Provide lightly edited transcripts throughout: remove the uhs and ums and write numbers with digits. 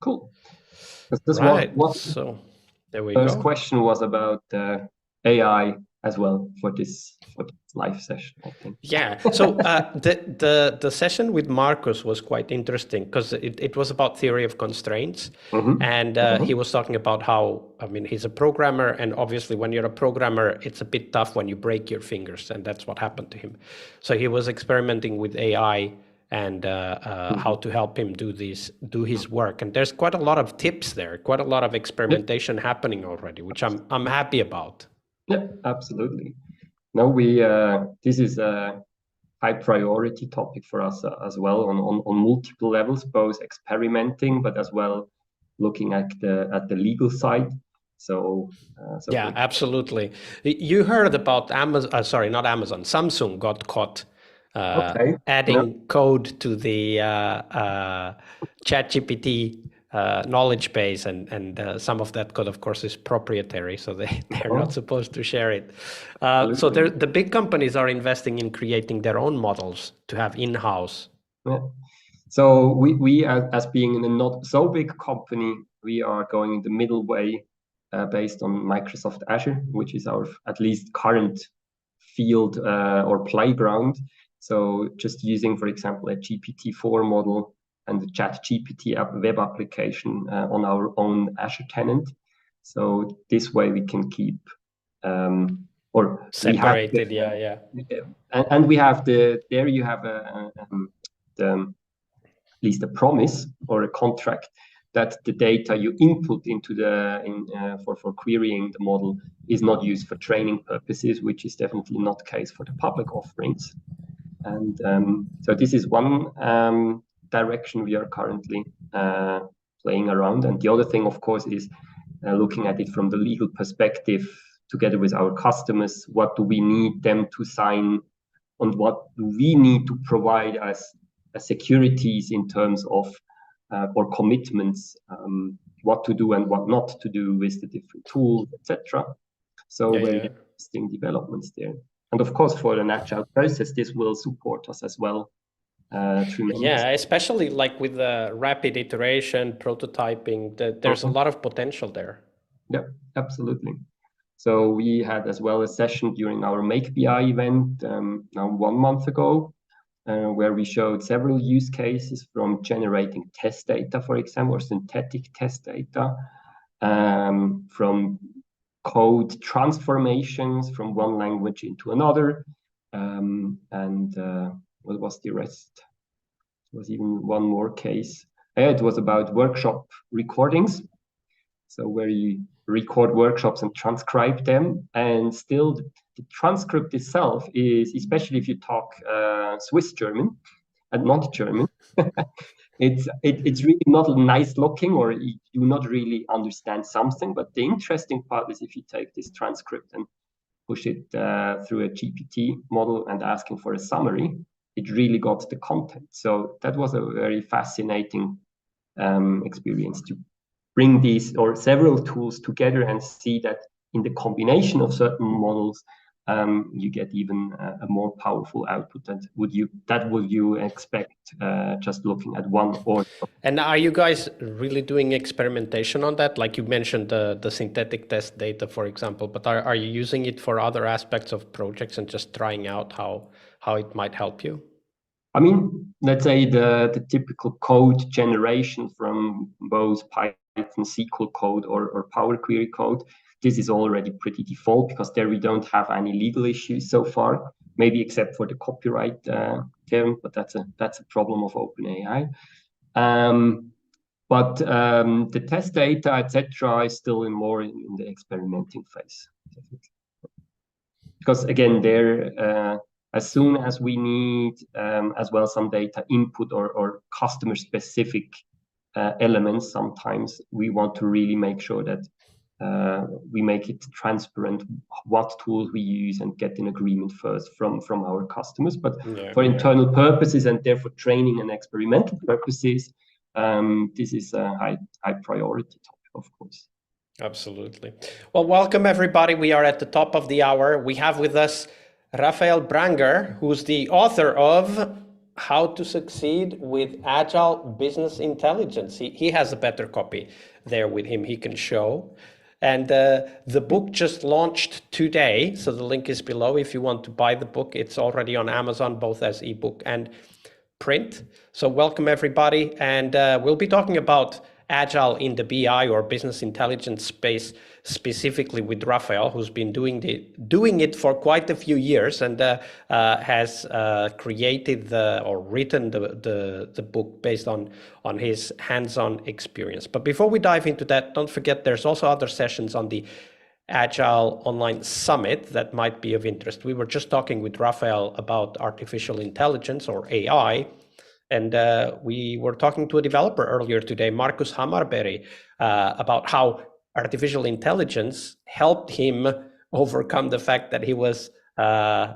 Cool. This Right. what So there we first go. question was about AI as well for this live session, I think. Yeah. So the session with Marcus was quite interesting because it was about theory of constraints. And he was talking about how, I mean, he's a programmer, and obviously when you're a programmer, it's a bit tough when you break your fingers, and that's what happened to him. So he was experimenting with AI and how to help him do his work. And there's quite a lot of tips there, quite a lot of experimentation happening already, which I'm happy about. Yeah, absolutely. No, this is a high priority topic for us as well on multiple levels, both experimenting, but as well looking at the legal side. So yeah, absolutely. You heard about Amazon? Sorry, not Amazon. Samsung got caught adding code to the ChatGPT knowledge base, and some of that code, of course, is proprietary, so they're not supposed to share it. So the big companies are investing in creating their own models to have in-house. Yeah. So we as being in a not so big company, we are going the middle way based on Microsoft Azure, which is our at least current field or playground. So just using, for example, a GPT-4 model and the ChatGPT web application on our own Azure tenant. So this way we can keep or separated. We have and we have there you have at least a promise or a contract that the data you input into for querying the model is not used for training purposes, which is definitely not the case for the public offerings. And so this is one direction we are currently playing around. And the other thing, of course, is looking at it from the legal perspective together with our customers. What do we need them to sign, and what do we need to provide as securities in terms of or commitments, what to do and what not to do with the different tools, etc. So very interesting developments there. And of course, for an agile process, this will support us as well. Yeah, especially like with the rapid iteration, prototyping, there's a lot of potential there. Yeah, absolutely. So we had as well a session during our Make BI event now 1 month ago, where we showed several use cases from generating test data, for example, or synthetic test data, from code transformations from one language into another, and what was the rest? There was even one more case. It was about workshop recordings. So where you record workshops and transcribe them, and still the transcript itself is, especially if you talk Swiss German and not German, it's really not nice looking, or you do not really understand something. But the interesting part is if you take this transcript and push it through a GPT model and asking for a summary, it really got the content. So that was a very fascinating experience to bring these or several tools together and see that in the combination of certain models, you get even a more powerful output than would you expect just looking at one or. And are you guys really doing experimentation on that? Like you mentioned the synthetic test data, for example, but are you using it for other aspects of projects and just trying out how it might help you? I mean, let's say the typical code generation from both Python, SQL code or Power Query code, this is already pretty default because there we don't have any legal issues so far, maybe except for the copyright term, but that's a problem of OpenAI. But the test data, etc., is still more in the experimenting phase, definitely. Because again, there. As soon as we need as well some data input or customer specific elements, sometimes we want to really make sure that we make it transparent what tools we use and get an agreement first from our customers. But for internal purposes and therefore training and experimental purposes, this is a high priority topic, of course. Absolutely. Well, welcome everybody. We are at the top of the hour. We have with us Raphael Branger, who's the author of How to Succeed with Agile Business Intelligence. He has a better copy there with him he can show. And the book just launched today, so the link is below if you want to buy the book. It's already on Amazon, both as ebook and print. So welcome everybody, and we'll be talking about Agile in the BI or business intelligence space, specifically with Raphael, who's been doing it for quite a few years and has created or written the book based on his hands-on experience. But before we dive into that, don't forget there's also other sessions on the Agile Online Summit that might be of interest. We were just talking with Raphael about artificial intelligence or AI, and we were talking to a developer earlier today, Markus Hammarberg, about how artificial intelligence helped him overcome the fact that he was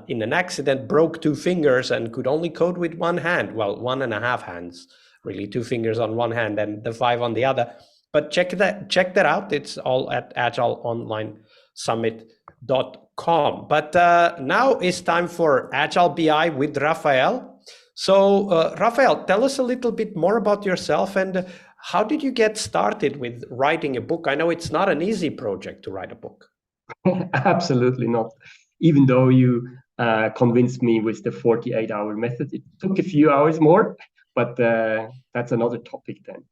in an accident, broke 2 fingers, and could only code with 1 hand. Well, 1.5 hands, really, 2 fingers on 1 hand and the 5 on the other. But check that out. It's all at agileonlinesummit.com. But now it's time for Agile BI with Raphael. So Raphael, tell us a little bit more about yourself and how did you get started with writing a book? I know it's not an easy project to write a book. Absolutely not. Even though you convinced me with the 48-hour method, it took a few hours more, but that's another topic then.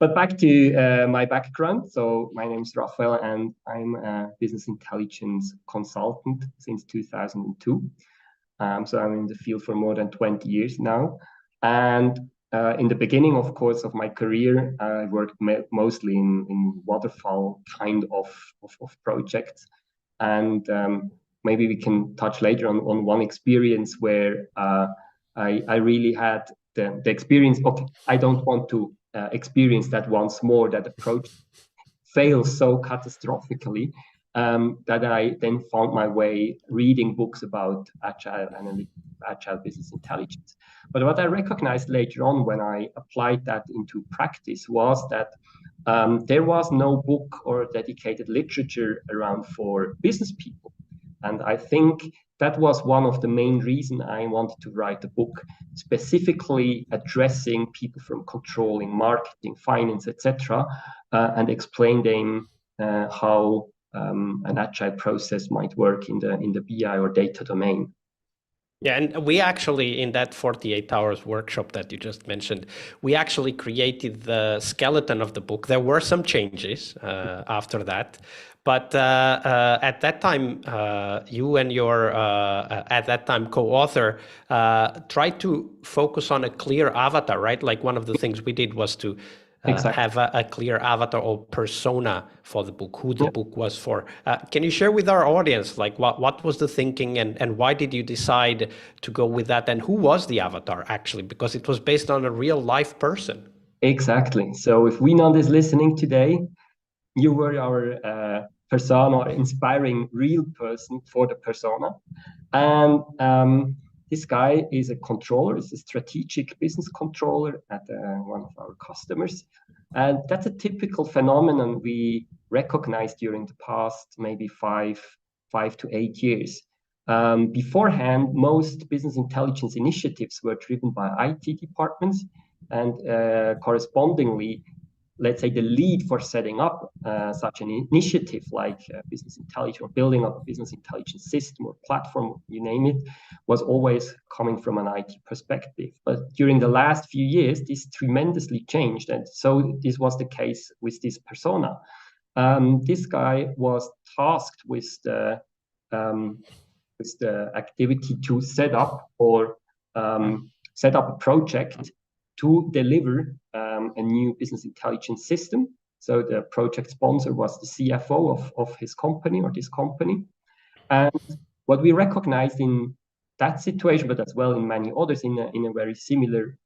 But back to my background. So my name is Raphael, and I'm a business intelligence consultant since 2002. So I'm in the field for more than 20 years now. And in the beginning, of course, of my career, I worked mostly in waterfall kind of projects. And maybe we can touch later on one experience where I really had the experience. Okay, I don't want to experience that once more, that approach fails so catastrophically that I then found my way reading books about agile business intelligence. But what I recognized later on when I applied that into practice was that there was no book or dedicated literature around for business people. And I think that was one of the main reasons I wanted to write a book specifically addressing people from controlling, marketing, finance, etc., and explain them how an agile process might work in the BI or data domain. Yeah, and we actually, in that 48 hours workshop that you just mentioned, we actually created the skeleton of the book. There were some changes after that. But at that time, you and your, at that time, co-author tried to focus on a clear avatar, right? Like one of the things we did was to have a clear avatar or persona for the book, who the book was for. Can you share with our audience, like what was the thinking and why did you decide to go with that? And who was the avatar, actually? Because it was based on a real life person. Exactly. So if Wienand is listening today, you were our persona, or inspiring real person for the persona. And this guy is a controller, is a strategic business controller at one of our customers. And that's a typical phenomenon we recognized during the past maybe five to 8 years. Beforehand, most business intelligence initiatives were driven by IT departments, and correspondingly, let's say the lead for setting up such an initiative like business intelligence or building up a business intelligence system or platform, you name it, was always coming from an IT perspective. But during the last few years, this tremendously changed. And so this was the case with this persona. This guy was tasked with the activity to set up a project to deliver a new business intelligence system. So the project sponsor was the CFO of his company or this company. And what we recognized in that situation, but as well in many others in a very similar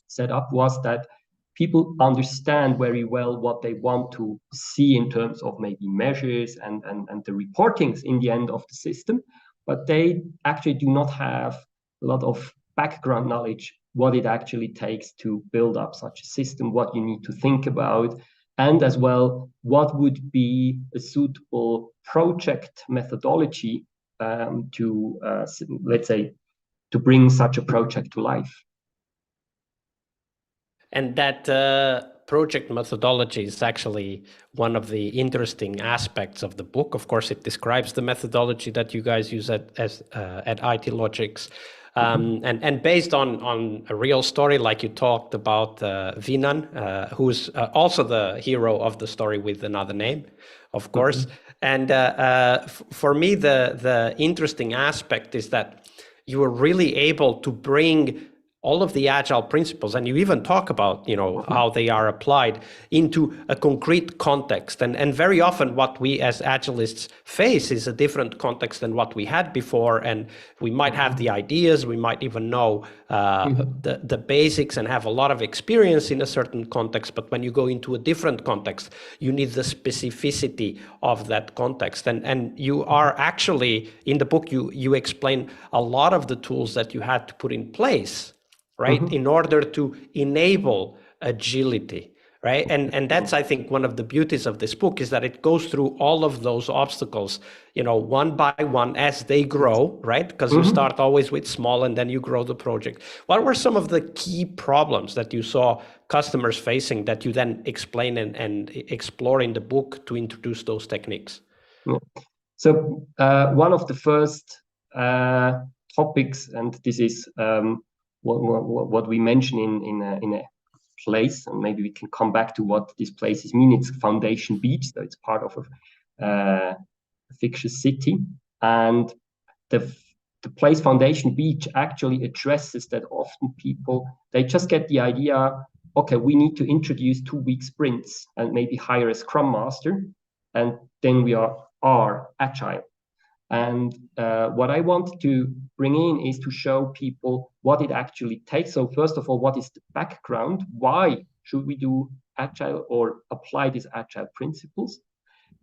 setup, was that people understand very well what they want to see in terms of maybe measures and the reportings in the end of the system, but they actually do not have a lot of background knowledge what it actually takes to build up such a system, what you need to think about, and as well, what would be a suitable project methodology to, let's say, to bring such a project to life. And that project methodology is actually one of the interesting aspects of the book. Of course, it describes the methodology that you guys use at IT Logics. And based on a real story, like you talked about Vinan, who's also the hero of the story with another name, of course. And for me, the interesting aspect is that you were really able to bring all of the agile principles, and you even talk about, how they are applied into a concrete context. And very often what we as agilists face is a different context than what we had before. And we might have the ideas, we might even know the basics and have a lot of experience in a certain context. But when you go into a different context, you need the specificity of that context. And you are actually, in the book, you explain a lot of the tools that you had to put in place, right, in order to enable agility, right? And that's, I think, one of the beauties of this book, is that it goes through all of those obstacles, one by one as they grow, right? Because you start always with small and then you grow the project. What were some of the key problems that you saw customers facing that you then explain and explore in the book to introduce those techniques? Yeah. So one of the first topics, and this is what we mention in a place, and maybe we can come back to what these places mean. It's Foundation Beach, so it's part of a fictitious city, and the place Foundation Beach actually addresses that often people, they just get the idea, okay, we need to introduce 2-week sprints and maybe hire a scrum master, and then we are agile. And what I want to bring in is to show people what it actually takes. So first of all, what is the background? Why should we do agile or apply these agile principles?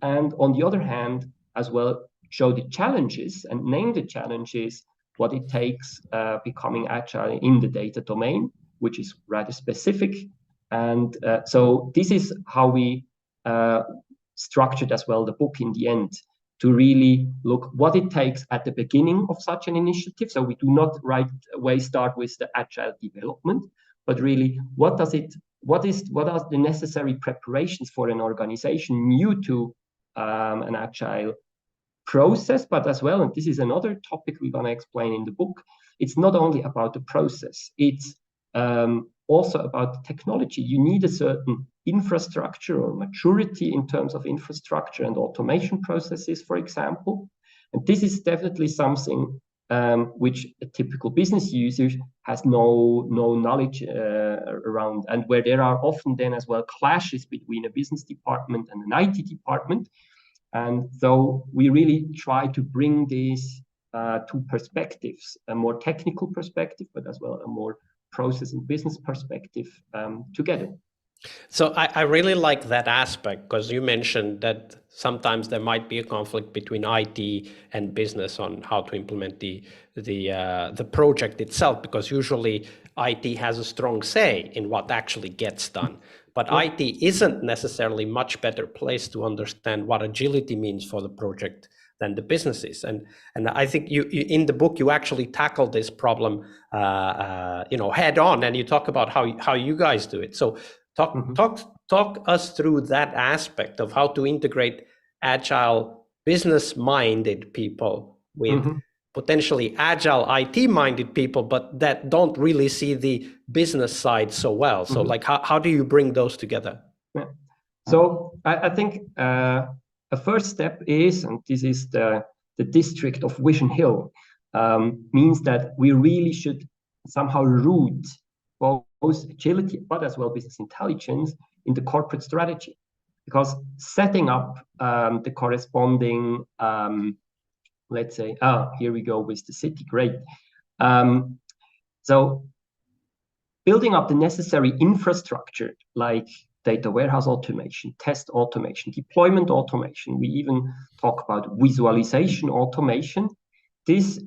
And on the other hand, as well, show the challenges and name the challenges, what it takes becoming agile in the data domain, which is rather specific. And so this is how we structured as well the book in the end, to really look what it takes at the beginning of such an initiative. So we do not right away start with the agile development, but really what are the necessary preparations for an organization new to an agile process, but as well, and this is another topic we're going to explain in the book, it's not only about the process, it's also about the technology. You need a certain infrastructure or maturity in terms of infrastructure and automation processes, for example. And this is definitely something which a typical business user has no knowledge around, and where there are often then as well clashes between a business department and an IT department. And so we really try to bring these two perspectives, a more technical perspective, but as well a more process and business perspective together. So I really like that aspect, because you mentioned that sometimes there might be a conflict between IT and business on how to implement the project itself, because usually IT has a strong say in what actually gets done. But yeah, IT isn't necessarily much better placed to understand what agility means for the project than the businesses. And I think you in the book you actually tackle this problem head on, and you talk about how you guys do it. So talk us through that aspect of how to integrate agile business-minded people with potentially agile IT-minded people, but that don't really see the business side so well. So like how do you bring those together? Yeah. So I think a first step is, and this is the district of Vision Hill, means that we really should somehow root both agility, but as well business intelligence in the corporate strategy. Because setting up the corresponding, let's say, here we go with the city, great. So building up the necessary infrastructure like data warehouse automation, test automation, deployment automation. We even talk about visualization automation. This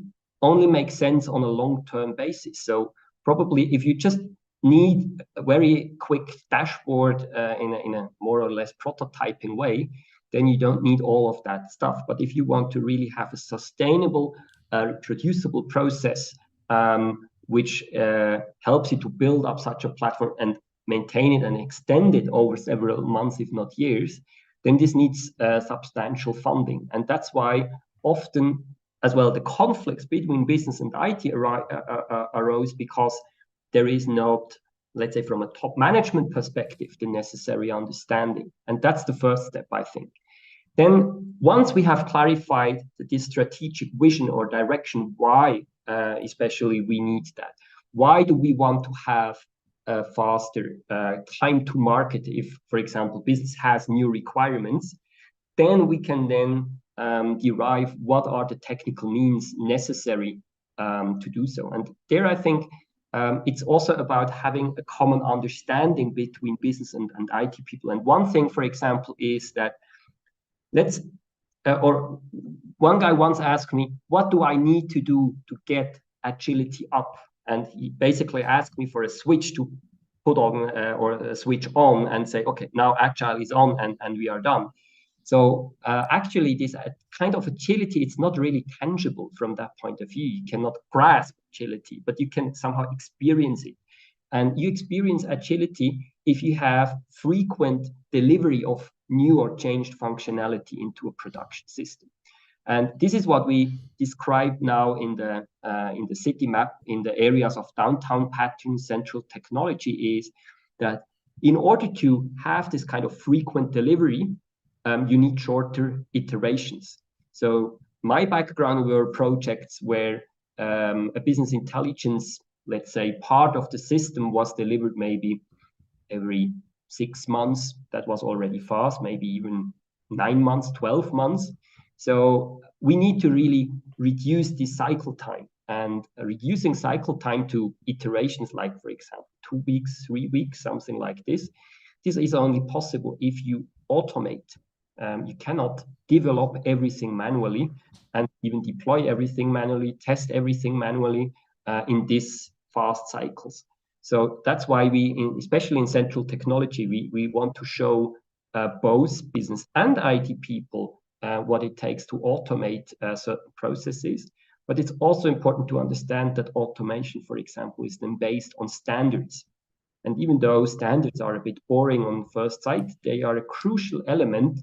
only makes sense on a long-term basis. So probably if you just need a very quick dashboard in a more or less prototyping way, then you don't need all of that stuff. But if you want to really have a sustainable, reproducible process which helps you to build up such a platform and maintain it and extend it over several months, if not years, then this needs substantial funding. And that's why often as well the conflicts between business and IT arose, because there is not, let's say from a top management perspective, the necessary understanding. And that's the first step, I think. Then once we have clarified this strategic vision or direction, why especially we need that, why do we want to have a faster time to market if, for example, business has new requirements, then we can then derive what are the technical means necessary to do so. And there I think it's also about having a common understanding between business and IT people. And one thing, for example, is that or one guy once asked me, what do I need to do to get agility up? And he basically asked me for a switch to put on or a switch on and say, okay, now Agile is on and we are done. So actually this kind of agility, it's not really tangible from that point of view. You cannot grasp agility, but you can somehow experience it. And you experience agility if you have frequent delivery of new or changed functionality into a production system. And this is what we describe now in the city map, in the areas of downtown patterns, central technology, is that in order to have this kind of frequent delivery, you need shorter iterations. So my background were projects where a business intelligence, let's say, part of the system was delivered maybe every 6 months. That was already fast, maybe even 9 months, 12 months. So we need to really reduce the cycle time, and reducing cycle time to iterations like, for example, 2 weeks, 3 weeks, something like this. This is only possible if you automate. You cannot develop everything manually and even deploy everything manually, test everything manually in these fast cycles. So that's why we, especially in central technology, we want to show both business and IT people what it takes to automate certain processes. But it's also important to understand that automation, for example, is then based on standards. And even though standards are a bit boring on first sight, they are a crucial element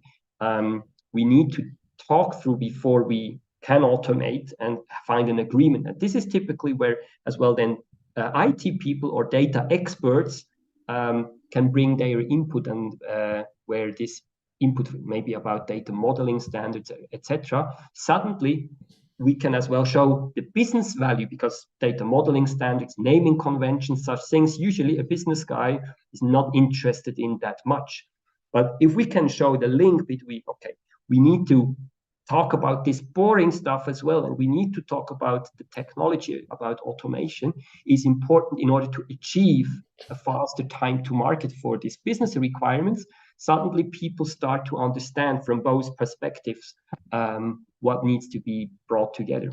we need to talk through before we can automate and find an agreement. And this is typically where, as well, then IT people or data experts can bring their input, and where this input may be about data modeling standards, etc. Suddenly, we can as well show the business value, because data modeling standards, naming conventions, such things, usually a business guy is not interested in that much. But if we can show the link between, okay, we need to talk about this boring stuff as well, and we need to talk about the technology, about automation, is important in order to achieve a faster time to market for these business requirements. Suddenly people start to understand from both perspectives what needs to be brought together.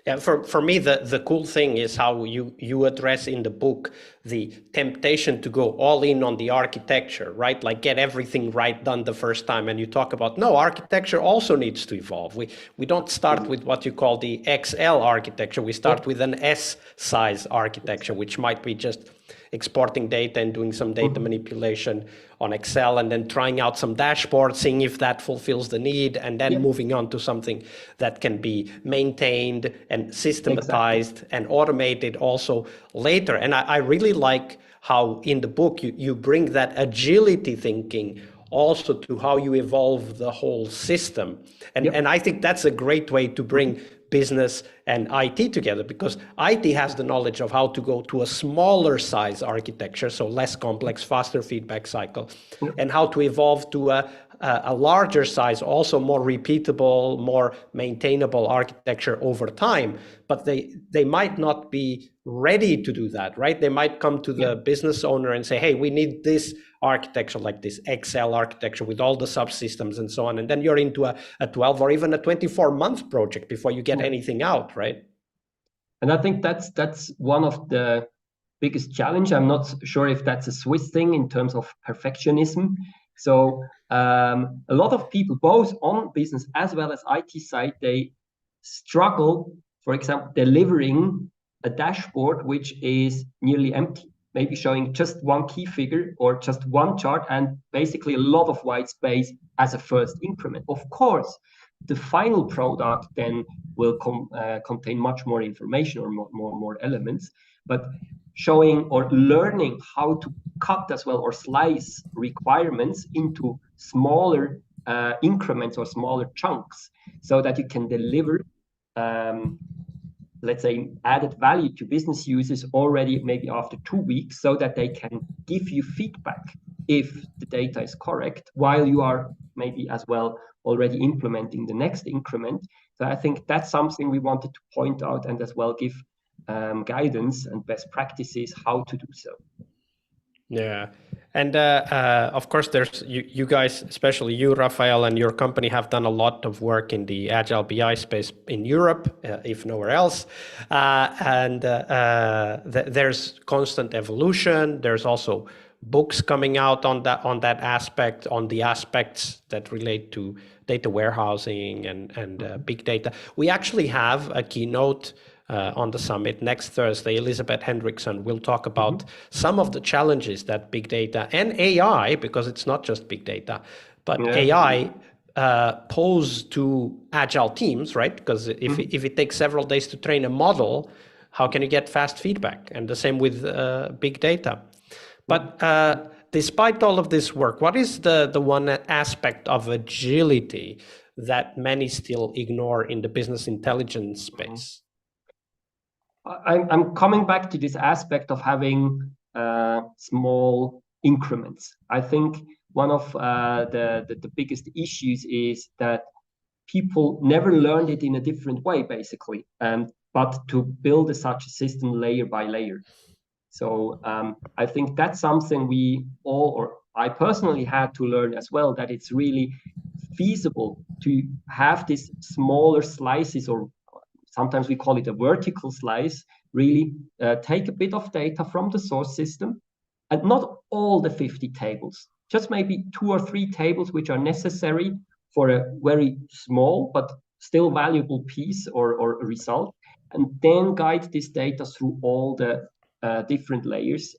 Yeah, for me, the cool thing is how you address in the book the temptation to go all in on the architecture, right? Like get everything right done the first time. And you talk about, no, architecture also needs to evolve. We don't start with what you call the XL architecture. We start with an S size architecture, which might be just exporting data and doing some data manipulation on Excel, and then trying out some dashboards, seeing if that fulfills the need, and then moving on to something that can be maintained and systematized and automated also later. And I really like how in the book you bring that agility thinking also to how you evolve the whole system. And I think that's a great way to bring business and IT together, because IT has the knowledge of how to go to a smaller size architecture, so less complex, faster feedback cycle, and how to evolve to a larger size, also more repeatable, more maintainable architecture over time. But they might not be ready to do that, right? They might come to the business owner and say, hey, we need this architecture, like this XL architecture with all the subsystems and so on. And then you're into a 12 or even a 24-month project before you get anything out, right? And I think that's one of the biggest challenge. I'm not sure if that's a Swiss thing in terms of perfectionism. So a lot of people, both on business as well as IT side, they struggle, for example, delivering a dashboard which is nearly empty, maybe showing just one key figure or just one chart and basically a lot of white space as a first increment. Of course, the final product then will contain much more information or more elements, but showing or learning how to cut as well or slice requirements into smaller increments or smaller chunks so that you can deliver let's say added value to business users already maybe after 2 weeks, so that they can give you feedback if the data is correct while you are maybe as well already implementing the next increment. So I think that's something we wanted to point out and as well give guidance and best practices how to do so. Yeah. And of course, there's you guys, especially you, Raphael, and your company have done a lot of work in the Agile BI space in Europe, if nowhere else. There's constant evolution. There's also books coming out on that aspect, on the aspects that relate to data warehousing and big data. We actually have a keynote on the summit next Thursday. Elizabeth Hendrickson will talk about some of the challenges that big data and AI, because it's not just big data, but AI pose to agile teams, right? Because if it takes several days to train a model, how can you get fast feedback? And the same with big data. But despite all of this work, what is the one aspect of agility that many still ignore in the business intelligence space? I'm coming back to this aspect of having small increments. I think one of the biggest issues is that people never learned it in a different way, basically, but to build such a system layer by layer. So I think that's something we all, or I personally had to learn as well, that it's really feasible to have these smaller slices, or sometimes we call it a vertical slice, really take a bit of data from the source system, and not all the 50 tables, just maybe 2 or 3 tables which are necessary for a very small but still valuable piece or result, and then guide this data through all the different layers,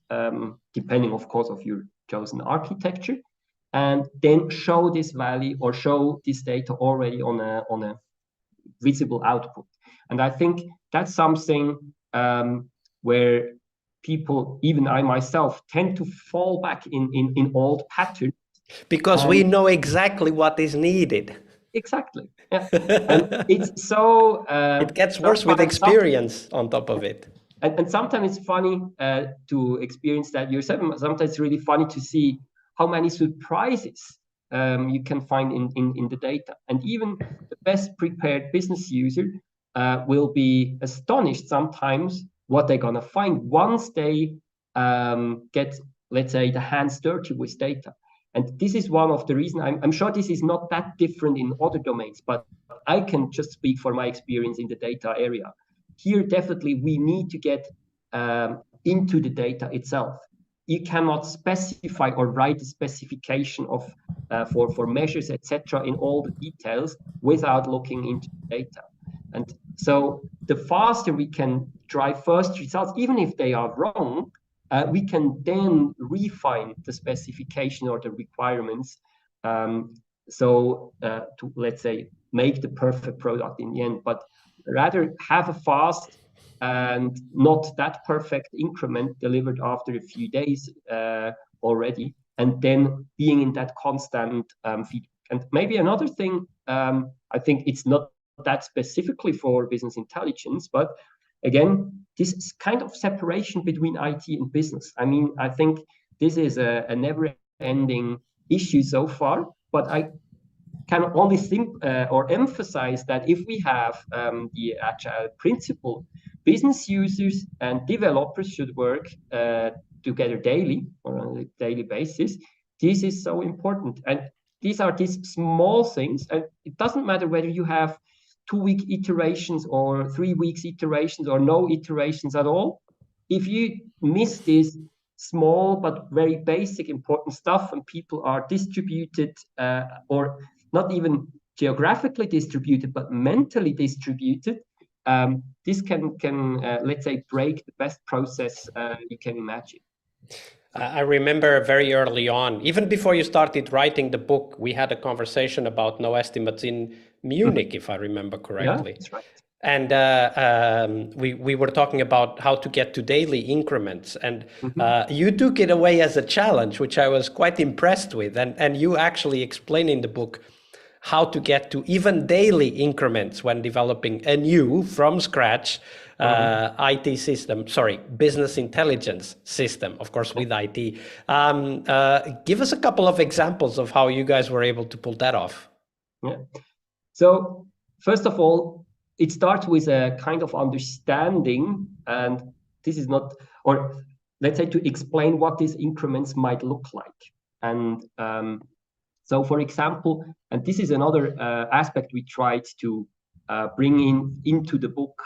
depending, of course, of your chosen architecture, and then show this value or show this data already on a visible output. And I think that's something where people, even I myself, tend to fall back in old patterns. Because we know exactly what is needed. Exactly. Yeah. And it's so... it gets worse with experience on top of it. And sometimes it's funny to experience that yourself. Sometimes it's really funny to see how many surprises you can find in the data. And even the best prepared business user will be astonished sometimes what they're going to find once they get, let's say, the hands dirty with data. And this is one of the reasons. I'm sure this is not that different in other domains, but I can just speak for my experience in the data area. Here, definitely, we need to get into the data itself. You cannot specify or write a specification of for measures, etc., in all the details without looking into the data. And so the faster we can drive first results, even if they are wrong, we can then refine the specification or the requirements to, let's say, make the perfect product in the end. But rather have a fast and not that perfect increment delivered after a few days already, and then being in that constant feedback. And maybe another thing, I think it's not that specifically for business intelligence, but again, this kind of separation between IT and business. I mean, I think this is a never-ending issue so far, but I can only think or emphasize that if we have the agile principle, business users and developers should work together daily or on a daily basis. This is so important. And these are these small things. And it doesn't matter whether you have 2-week iterations or 3 weeks iterations or no iterations at all. If you miss this small but very basic important stuff, and people are distributed or not even geographically distributed, but mentally distributed, this can let's say, break the best process you can imagine. I remember very early on, even before you started writing the book, we had a conversation about no estimates in Munich, if I remember correctly. Yeah, that's right. And we were talking about how to get to daily increments, and you took it away as a challenge, which I was quite impressed with. And you actually explain in the book how to get to even daily increments when developing a new, from scratch, IT system, business intelligence system, of course, with IT. Give us a couple of examples of how you guys were able to pull that off. Yeah. So first of all, it starts with a kind of understanding, and this is not, or let's say, to explain what these increments might look like. And so, for example, and this is another aspect we tried to bring into the book,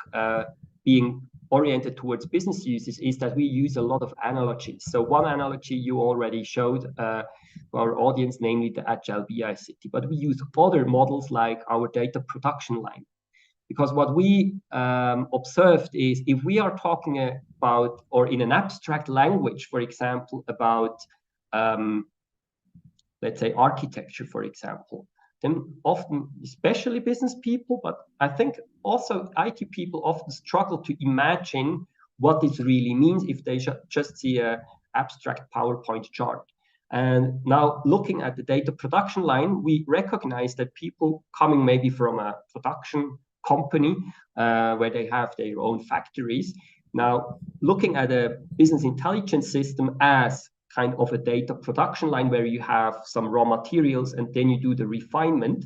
being oriented towards business uses, is that we use a lot of analogies. So one analogy you already showed to our audience, namely the Agile BI city, but we use other models like our data production line. Because what we observed is, if we are talking about, or in an abstract language, for example, about let's say architecture, for example, then often, especially business people, but I think also IT people, often struggle to imagine what this really means if they just see an abstract PowerPoint chart. And now, looking at the data production line, we recognize that people coming maybe from a production company where they have their own factories, now looking at a business intelligence system as kind of a data production line where you have some raw materials and then you do the refinement,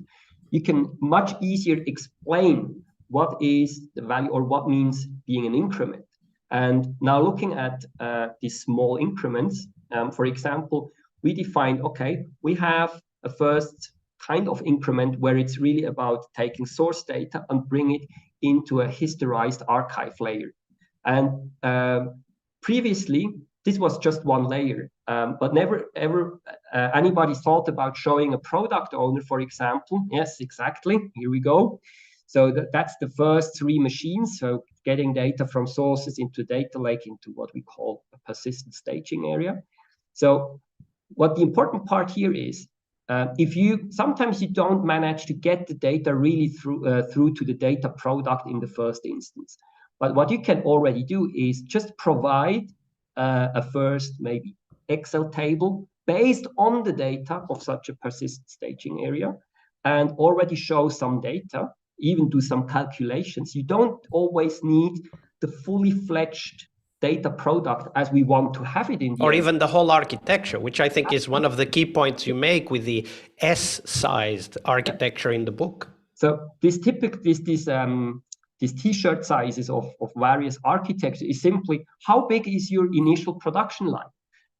you can much easier explain what is the value or what means being an increment. And now looking at these small increments, for example, we defined, okay, we have a first kind of increment where it's really about taking source data and bring it into a historized archive layer. And previously, this was just one layer, but never ever anybody thought about showing a product owner, for example. Yes, exactly. Here we go. So that's the first three machines. So getting data from sources into data lake into what we call a persistent staging area. So what the important part here is, if sometimes you don't manage to get the data really through to the data product in the first instance. But what you can already do is just provide a first maybe Excel table based on the data of such a persistent staging area, and already show some data, even do some calculations. You don't always need the fully fledged data product as we want to have it in the or end. Even the whole architecture, which I think is one of the key points you make with the S-sized architecture in the book. So this t-shirt sizes of various architecture is simply how big is your initial production line.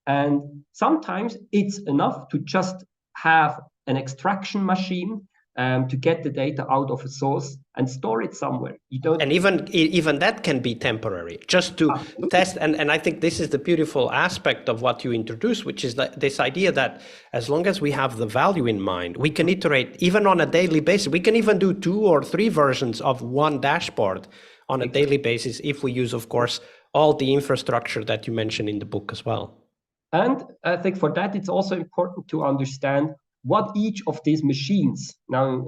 And sometimes it's enough to just have an extraction machine to get the data out of a source and store it somewhere. You don't. And even that can be temporary, just to test. And I think this is the beautiful aspect of what you introduce, which is that this idea that as long as we have the value in mind, we can iterate even on a daily basis. We can even do 2 or 3 versions of one dashboard on a daily basis if we use, of course, all the infrastructure that you mentioned in the book as well. And I think for that, it's also important to understand what each of these machines, now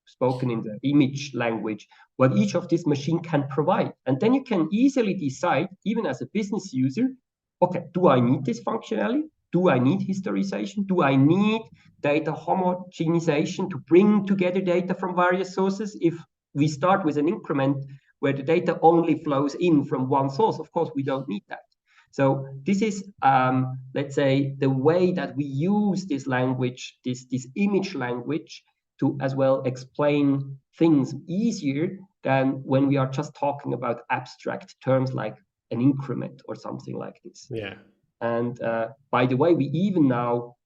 spoken in the image language, what each of these machines can provide. And then you can easily decide, even as a business user, okay, do I need this functionality? Do I need historization? Do I need data homogenization to bring together data from various sources? If we start with an increment where the data only flows in from one source, of course, we don't need that. So this is, let's say, the way that we use this language, this image language, to as well explain things easier than when we are just talking about abstract terms like an increment or something like this. Yeah. And by the way, we even now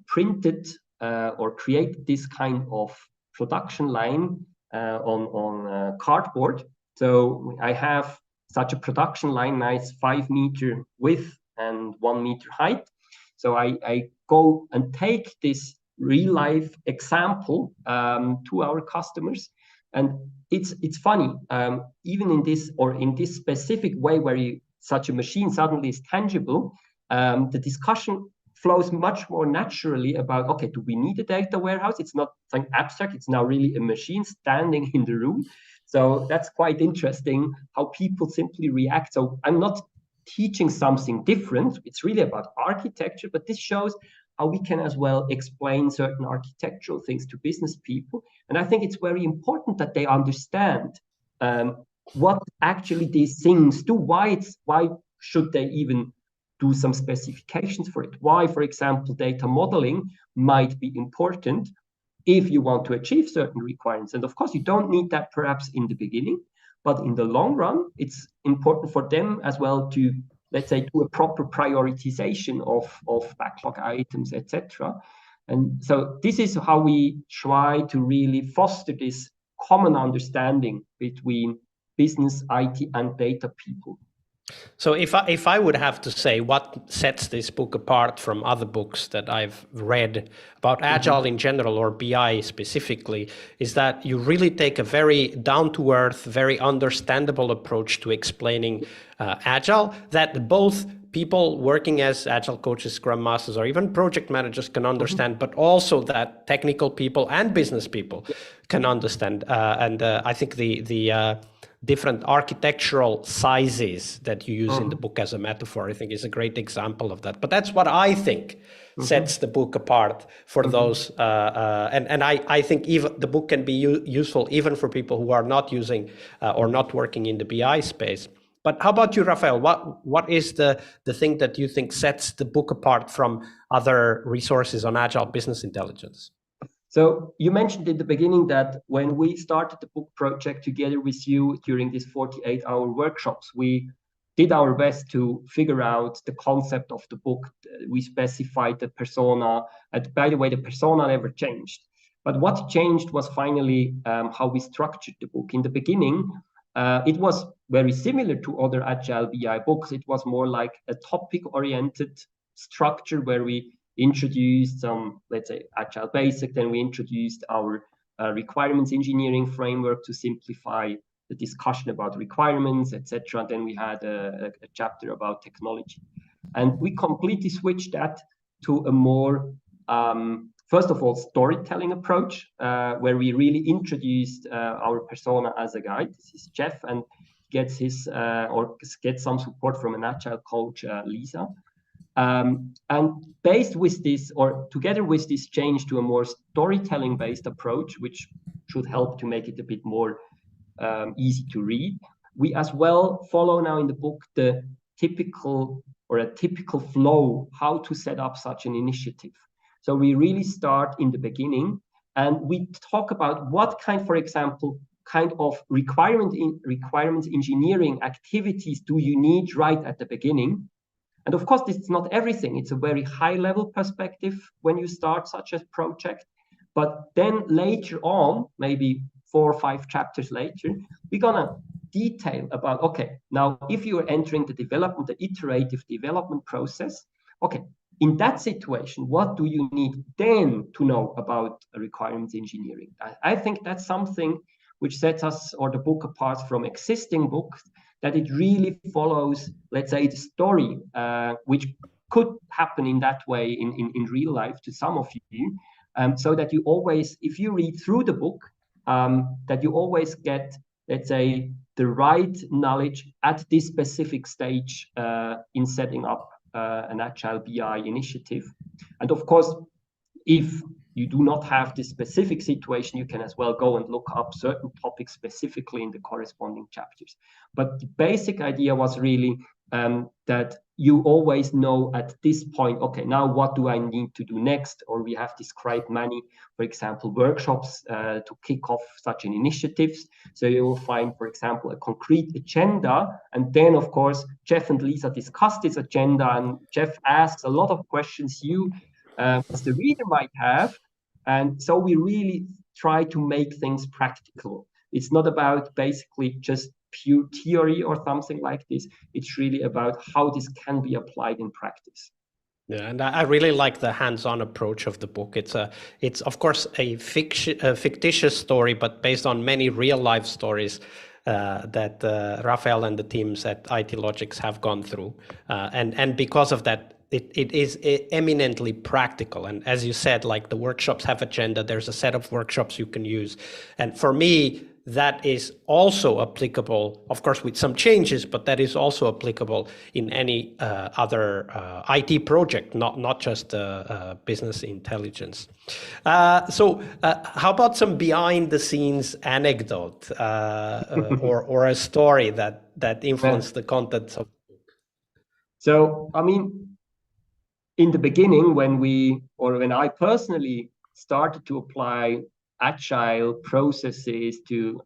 printed or created this kind of production line on cardboard. So I have such a production line, nice 5 meter width and 1 meter height. So I go and take this real life example to our customers And it's funny, even in this specific way where such a machine suddenly is tangible, the discussion flows much more naturally about, okay, do we need a data warehouse? It's not something abstract, it's now really a machine standing in the room. So that's quite interesting how people simply react. So I'm not teaching something different, it's really about architecture, but this shows how we can as well explain certain architectural things to business people. And I think it's very important that they understand what actually these things do, why should they even do some specifications for it. Why, for example, data modeling might be important if you want to achieve certain requirements. And of course, you don't need that perhaps in the beginning, but in the long run, it's important for them as well to, let's say, do a proper prioritization of backlog items, etc. And so this is how we try to really foster this common understanding between business, IT, and data people. So if I would have to say what sets this book apart from other books that I've read about Agile in general or BI specifically, is that you really take a very down-to-earth, very understandable approach to explaining Agile that both people working as Agile coaches, Scrum Masters, or even project managers can understand, but also that technical people and business people can understand. I think the different architectural sizes that you use in the book as a metaphor, I think is a great example of that. But that's what I think sets the book apart for those. And I think even the book can be useful even for people who are not using or not working in the BI space. But how about you, Raphael? What is the thing that you think sets the book apart from other resources on Agile Business Intelligence? So you mentioned in the beginning that when we started the book project together with you during these 48-hour workshops, we did our best to figure out the concept of the book. We specified the persona. And by the way, the persona never changed. But what changed was finally how we structured the book. In the beginning, it was very similar to other Agile BI books. It was more like a topic-oriented structure where we introduced some, let's say, Agile Basic. Then we introduced our requirements engineering framework to simplify the discussion about requirements, etc. Then we had a chapter about technology. And we completely switched that to a more, first of all, storytelling approach, where we really introduced our persona as a guide. This is Jeff, and gets gets some support from an Agile coach, Lisa. And based with this, or together with this change to a more storytelling-based approach, which should help to make it a bit more easy to read, we as well follow now in the book the typical flow, how to set up such an initiative. So we really start in the beginning, and we talk about what kind, for example, kind of requirements engineering activities do you need right at the beginning. And of course, this is not everything. It's a very high-level perspective when you start such a project. But then later on, maybe 4 or 5 chapters later, we're going to detail about, okay, now if you are entering the iterative development process, okay, in that situation, what do you need then to know about requirements engineering? I think that's something which sets us or the book apart from existing books, that it really follows, let's say, the story, which could happen in that way in real life to some of you, so that you always, if you read through the book, that you always get, let's say, the right knowledge at this specific stage in setting up an Agile BI initiative. And of course, if you do not have this specific situation, you can as well go and look up certain topics specifically in the corresponding chapters. But the basic idea was really that you always know at this point, okay, now what do I need to do next? Or we have described many, for example, workshops to kick off such an initiatives. So you will find, for example, a concrete agenda. And then, of course, Jeff and Lisa discuss this agenda, and Jeff asks a lot of questions you as the reader might have. And so we really try to make things practical. It's not about basically just pure theory or something like this. It's really about how this can be applied in practice. Yeah, and I really like the hands-on approach of the book. It's of course a fictitious story, but based on many real-life stories that Raphael and the teams at IT Logics have gone through, and because of that, it is eminently practical. And as you said, like the workshops have agenda. There's a set of workshops you can use, and for me, that is also applicable, of course, with some changes, but that is also applicable in any other IT project, not just business intelligence. So how about some behind the scenes anecdote or a story that influenced the contents of the book? So, I mean, in the beginning, when I personally started to apply agile processes to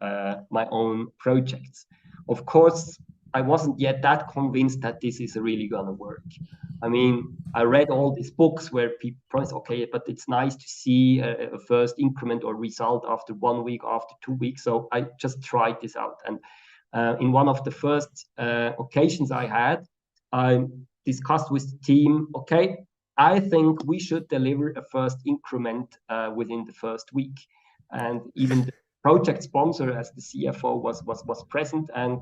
my own projects, of course, I wasn't yet that convinced that this is really going to work. I mean, I read all these books where people promise, okay, but it's nice to see a first increment or result after 1 week, after 2 weeks. So I just tried this out. And in one of the first occasions I had, I discussed with the team, okay, I think we should deliver a first increment within the first week. And even the project sponsor, as the CFO, was present. And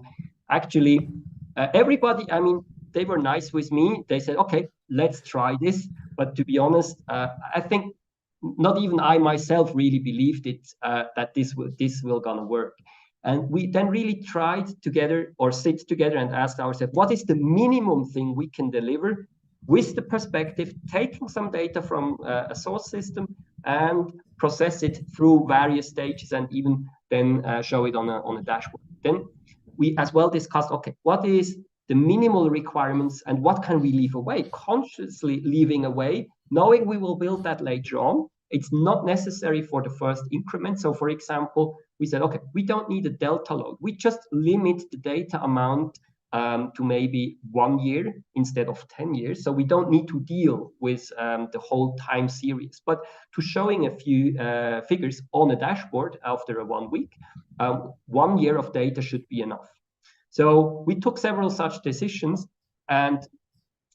actually, everybody, I mean, they were nice with me. They said, okay, let's try this. But to be honest, I think not even I myself really believed it that this will gonna work. And we then really tried together or sit together and asked ourselves, what is the minimum thing we can deliver with the perspective, taking some data from a source system and process it through various stages and even then show it on a dashboard. Then we as well discussed, okay, what is the minimal requirements and what can we leave away, consciously leaving away, knowing we will build that later on. It's not necessary for the first increment. So for example, we said, okay, we don't need a delta load. We just limit the data amount to maybe 1 year instead of 10 years. So we don't need to deal with the whole time series, but to showing a few figures on a dashboard after a 1 week, 1 year of data should be enough. So we took several such decisions, and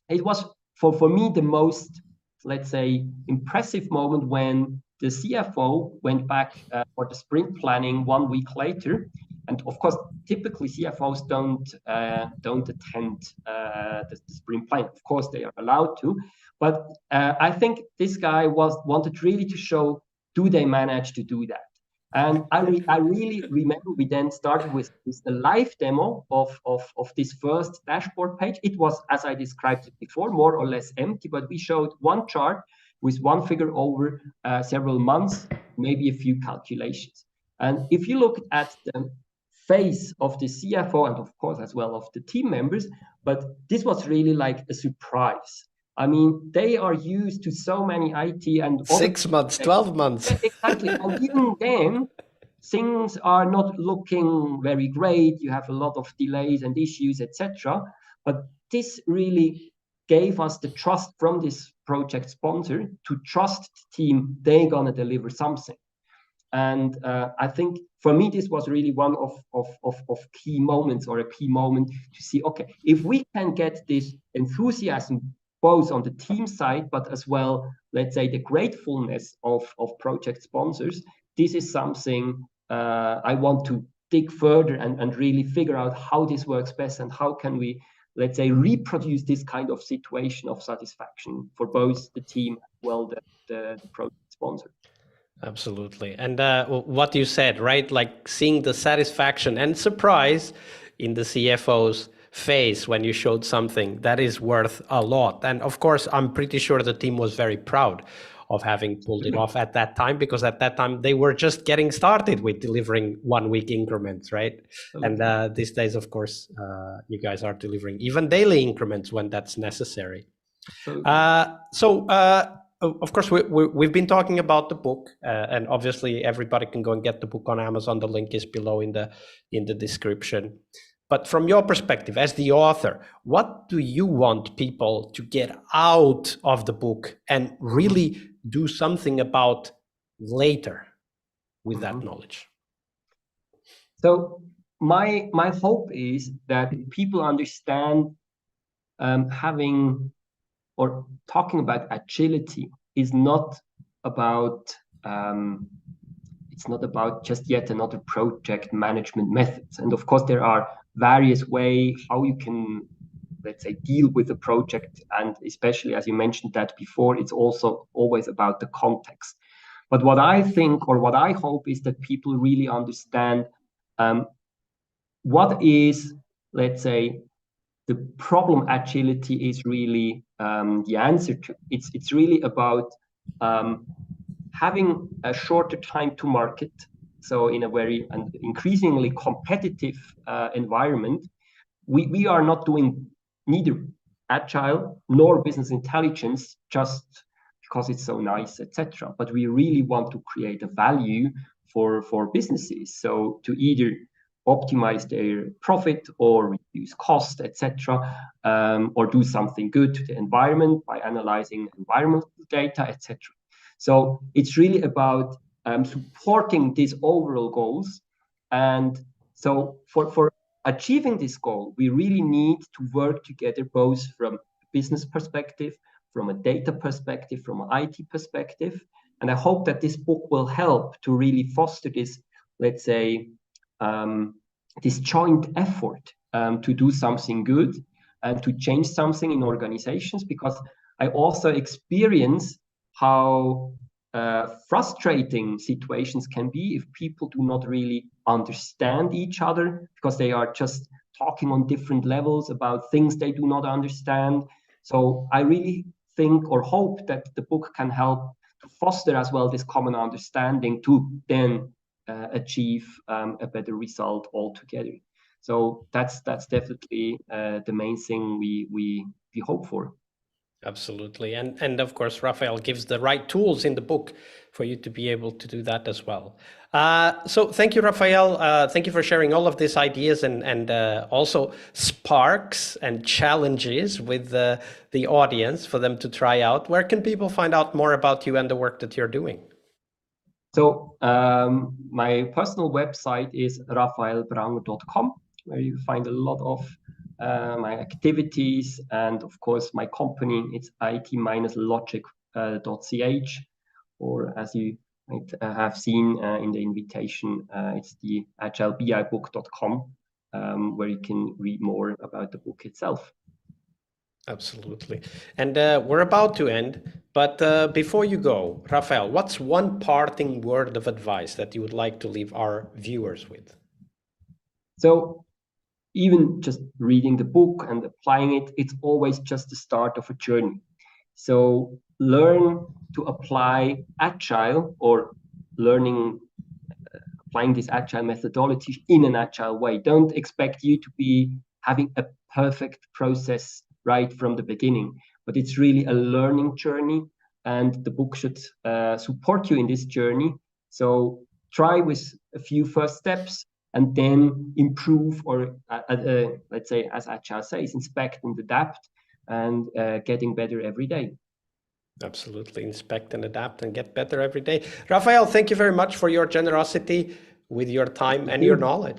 it was for me the most, let's say, impressive moment when the CFO went back for the sprint planning 1 week later. And of course, typically CFOs don't attend the sprint planning. Of course, they are allowed to, but I think this guy wanted really to show, do they manage to do that? And I really remember we then started with the live demo of this first dashboard page. It was, as I described it before, more or less empty, but we showed one chart with one figure over several months, maybe a few calculations. And if you look at the face of the CFO and of course as well of the team members, but this was really like a surprise. I mean, they are used to so many IT and 6 months, 12 months. Exactly. And even then, things are not looking very great. You have a lot of delays and issues, etc. But this really gave us the trust from this project sponsor to trust the team they're gonna deliver something. And I think for me, this was really one of key moments, or a key moment to see, okay, if we can get this enthusiasm both on the team side, but as well, let's say, the gratefulness of project sponsors, this is something I want to dig further and really figure out how this works best and how can we, let's say, reproduce this kind of situation of satisfaction for both the team as well the project sponsor. Absolutely. And what you said, right? Like seeing the satisfaction and surprise in the CFO's face when you showed something, that is worth a lot. And of course, I'm pretty sure the team was very proud of having pulled it off at that time, because at that time they were just getting started with delivering 1 week increments, right? And these days, of course, you guys are delivering even daily increments when that's necessary. Of course, we've been talking about the book, and obviously everybody can go and get the book on Amazon. The link is below in the description. But from your perspective as the author, what do you want people to get out of the book and really do something about later with that knowledge? So my hope is that people understand having or talking about agility is not about it's not about just yet another project management methods. And of course, there are various ways how you can, let's say, deal with a project. And especially as you mentioned that before, it's also always about the context. But what I think, or what I hope, is that people really understand what is, let's say, the problem agility is really the answer to. It's really about having a shorter time to market. So in a very increasingly competitive environment, we are not doing neither agile nor business intelligence just because it's so nice, etc. But we really want to create a value for businesses. So to either optimize their profit or reduce cost, etc., or do something good to the environment by analyzing environmental data, etc. So it's really about supporting these overall goals. And so for achieving this goal, we really need to work together, both from a business perspective, from a data perspective, from an IT perspective. And I hope that this book will help to really foster this, let's say, this joint effort to do something good and to change something in organizations, because I also experience how frustrating situations can be if people do not really understand each other, because they are just talking on different levels about things they do not understand. So I really think or hope that the book can help to foster as well this common understanding to then achieve a better result altogether. So that's definitely the main thing we hope for. Absolutely. And of course, Raphael gives the right tools in the book for you to be able to do that as well. So thank you, Raphael. Thank you for sharing all of these ideas and also sparks and challenges with the audience for them to try out. Where can people find out more about you and the work that you're doing? So my personal website is raphaelbranger.com, where you find a lot of my activities, and of course my company. It's it-logic.ch, or as you might have seen in the invitation, it's the agilebibook.com, where you can read more about the book itself. Absolutely. And we're about to end, but before you go, Raphael, what's one parting word of advice that you would like to leave our viewers with? So even just reading the book and applying it, it's always just the start of a journey. So learn to apply Agile, or applying this Agile methodology in an Agile way. Don't expect you to be having a perfect process right from the beginning, but it's really a learning journey, and the book should support you in this journey. So try with a few first steps, and then improve, or let's say, as Agile says, inspect and adapt, and getting better every day. Absolutely. Inspect and adapt and get better every day. Raphael, thank you very much for your generosity with your time and your knowledge.